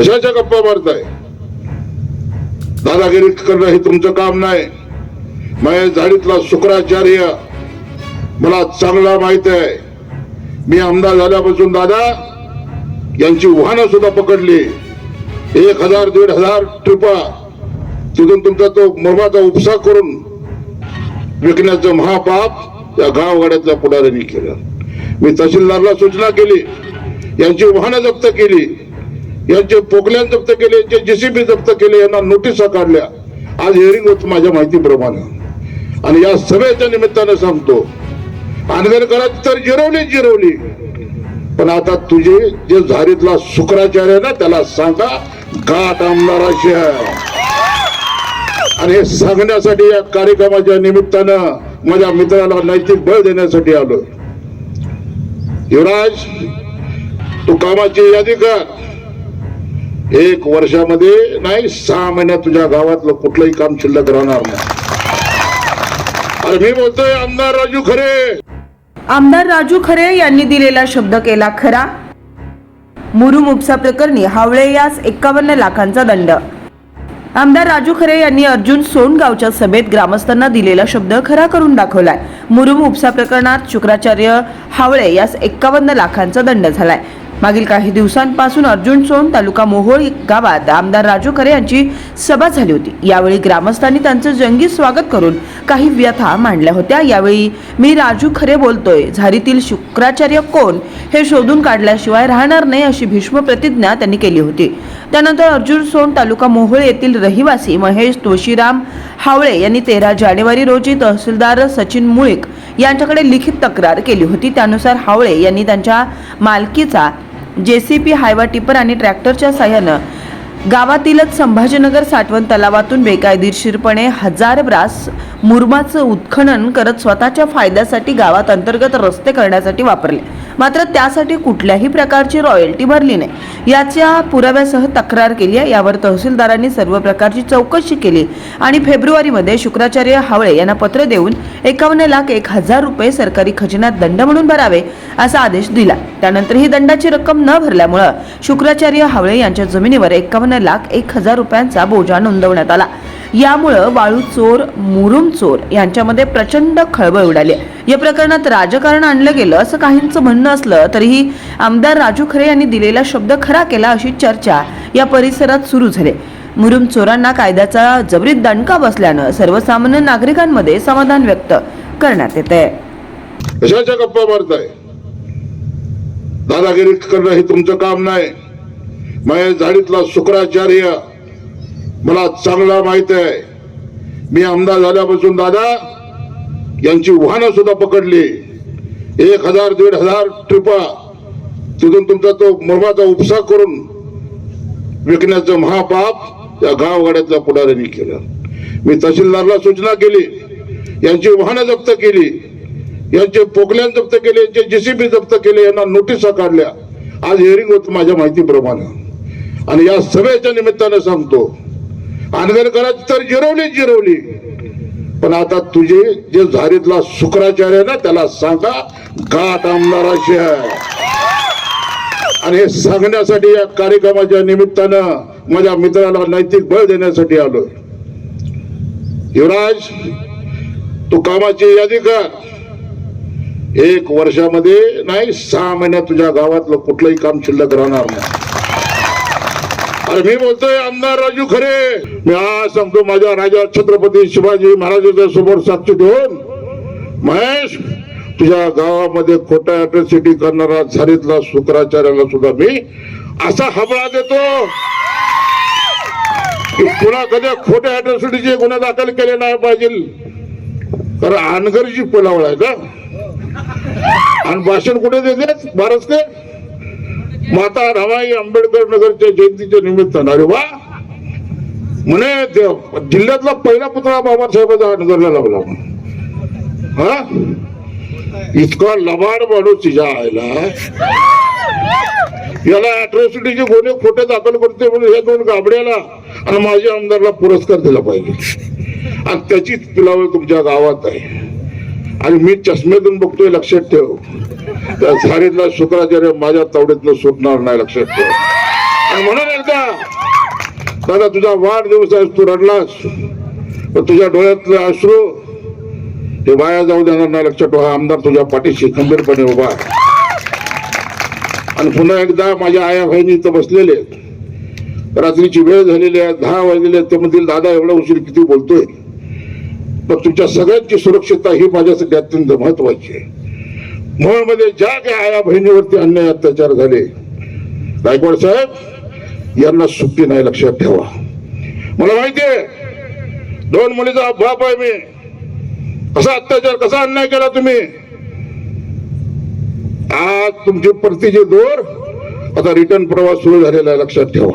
कशाच्या गप्पा मारताय? दादागिरी करणं हे तुमचं काम नाही. महेश झाडीतला शुक्राचार्य मला चांगला माहित आहे. मी आमदार झाल्यापासून दादा यांची वाहनं सुद्धा पकडली. 1000-1500 ट्रिपा तिथून तुमचा तो मर्माचा उपसा करून विकण्याचं महापाप या गावगाड्यातल्या पुढाऱ्यांनी केलं. मी तहसीलदारला सूचना केली, यांची वाहनं जप्त केली, यांचे पोकल्यान जप्त केले, यांचे जेसीबी जप्त केले, यांना नोटिसा काढल्या. आज हिअरिंग होत माझ्या माहितीप्रमाणे. आणि या सभेच्या निमित्तानं सांगतो, आंदोलकरांची तर जिरवली, पण आता तुझे जे झारीतला शुक्राचार्य ना त्याला सांगा गाठ आमदाराशी आहे. आणि हे सांगण्यासाठी या कार्यक्रमाच्या निमित्तानं माझ्या मित्राला नैतिक बळ देण्यासाठी आलो. युवराज, तू कामाची यादी कर. 1 वर्षामध्ये नाही 6 महिन्यात तुझ्या गावातलं कुठलंही काम शिल्लक राहणार नाही. अरे मी बोलतोय आमदार राजू खरे. आमदार राजू खरे यांनी दिलेला शब्द केला खरा. मुरुम उपसा प्रकरणी हावळे यास 51 लाखांचा दंड. आमदार राजू खरे यांनी अर्जुन सोनगावच्या सभेत ग्रामस्थांना दिलेला शब्द खरा करून दाखवलाय. मुरुम उपसा प्रकरणात शुक्राचार्य हावळे यास 51 लाखांचा दंड झालाय. मागील काही दिवसांपासून अर्जुन सोन तालुका मोहोळ गावात आमदार राजू खरे यांची सभा झाली होती. यावेळी ग्रामस्थांनी त्यांचं जंगी स्वागत करून काही व्यथा मांडल्या होत्या. यावेळी मी राजू खरे बोलतोय, झारीतील शुक्राचार्य कोण हे शोधून काढल्याशिवाय राहणार नाही अशी भीष्म प्रतिज्ञा त्यांनी केली होती. त्यानंतर अर्जुन सोन तालुका मोहोळ येथील रहिवासी महेश तुळशीराम हावळे यांनी 13 जानेवारी रोजी तहसीलदार सचिन मुळीक यांच्याकडे लिखित तक्रार केली होती. त्यानुसार हावळे यांनी त्यांच्या मालकीचा जेसीपी हायवा टिपर आणि ट्रॅक्टरच्या साह्यानं गावातीलच संभाजीनगर साठवण तलावातून बेकायदेशीरपणे 1000 ब्रास मुरमाचं उत्खनन करत स्वतःच्या फायद्यासाठी गावात अंतर्गत रस्ते करण्यासाठी वापरले. मात्र त्यासाठी कुठल्याही प्रकारची रॉयल्टी भरली नाही. याच्या पुराव्यासह तक्रार केली आहे. यावर तहसीलदारांनी सर्व प्रकारची चौकशी केली आणि फेब्रुवारीमध्ये शुक्राचार्य हावळे यांना पत्र देऊन 51,01,000 रुपये सरकारी खजिन्यात दंड म्हणून भरावे असा आदेश दिला. त्यानंतर ही दंडाची रक्कम न भरल्यामुळे शुक्राचार्य हावळे यांच्या जमिनीवर 51,01,000 रुपयांचा बोजा नोंदवण्यात आला. यामुळे वाळू चोर मुरुम चोर यांच्यामध्ये प्रचंड खळबळ उडाली. या प्रकरणात राजकारण आणलं गेलं असं काहींचं म्हणणं असलं तरीही आमदार राजू खरे यांनी दिलेला शब्द खरा केला अशी चर्चा या परिसरात सुरू झाली. मुरुम चोरांना कायद्याचा जबरीत दणका बसल्यानं सर्वसामान्य नागरिकांमध्ये समाधान व्यक्त करण्यात येत आहे. कशाच्या गप्पा मारताय? दादागिरी करणं हे तुमचं काम नाही. महेश झाडीतला शुक्राचार्य मला चांगला माहित आहे. मी आमदार झाल्यापासून दादा यांची वाहनं सुद्धा पकडली. 1000-1500 ट्रिपा तिथून तुमचा तो मर्माचा उपसा करून विकण्याचं महापाप या गावगाड्यातल्या पुढाऱ्यांनी केलं. मी तहसीलदारला सूचना केली, यांची वाहनं जप्त केली, यांचे पोकल्यान जप्त केले, यांचे जेसीबी जप्त केले, यांना नोटिसा काढल्या. आज हिअरिंग होत माझ्या माहितीप्रमाणे. आणि या सभेच्या निमित्तानं सांगतो, आंदोलकरांची तर जिरवली, पण आता तुझे जे झारीतला शुक्राचार्य ना त्याला सांगा गाठ आमदाराशी आहे. आणि हे सांगण्यासाठी या कार्यक्रमाच्या निमित्तानं माझ्या मित्राला नैतिक बळ देण्यासाठी आलोय. युवराज, तू कामाची यादी कर. 1 वर्षामध्ये नाही 6 महिन्यात तुझ्या गावातलं कुठलंही काम शिल्लक राहणार नाही. अरे मी बोलतोय आमदार राजू खरे. मी आज सांगतो माझ्या राजा छत्रपती शिवाजी महाराजांच्या समोर साक्ष देऊन, महेश, तुझ्या गावामध्ये खोटा अॅट्रॉसिटी करणारा झारीतला शुक्राचार्याला सुद्धा मी असा हबळा देतो की पुन्हा कधी खोट्या अॅट्रॉसिटीचे गुन्हे दाखल केले नाही पाहिजे. तर अनगरची पुलावळ आहे का? आणि भाषण कुठे देते बारसके? माता रमाई आंबेडकर नगरच्या जयंतीच्या निमित्तानं. अरे वा, म्हणे जिल्ह्यातला पहिला पुतळा बाबासाहेबांचा अनगरला लावला. हा, इतका लबाड माणूस तिच्या आयला याला अॅट्रॉसिटीचे गुन्हे खोटे दाखल करते म्हणून हे 2 गाबड्याला आणि माझ्या आमदारला पुरस्कार दिला पाहिजे. आणि त्याचीच पुलावळ तुमच्या गावात आहे. आणि मी चष्मेतून बघतोय, लक्षात ठेव, त्या झाडीतला शुक्राचार्य माझ्या तावडीतनं सुटणार नाही, लक्षात ठेव. आणि म्हणून एकदा दादा तुझा वाढदिवस आहे, तू रडलास, पण तुझ्या डोळ्यातले अश्रू ते वाया जाऊ देणार नाही. लक्षात ठेवा, आमदार तुझ्या पाठीशी खंबीरपणे उभा आहे. आणि पुन्हा एकदा माझ्या आया बहिणी इथं बसलेले आहेत. रात्रीची वेळ झालेली आहे, 10 वाजलेले आहेत. ते म्हणतील दादा एवढा उशीर किती बोलतोय, पण तुमच्या सगळ्यांची सुरक्षितता ही माझ्यासाठी अत्यंत महत्वाची आहे. मोहोळमध्ये ज्या काही आया बहिणीवरती अन्याय अत्याचार झाले, गायकवाड साहेब यांना सुट्टी नाही. लक्षात ठेवा, मला माहितीये 2 मुलीचा बाप आहे मी. कसा अत्याचार, कसा अन्याय केला तुम्ही. आज तुमची परतीची दोर आता रिटर्न प्रवास सुरू झालेला आहे. लक्षात ठेवा.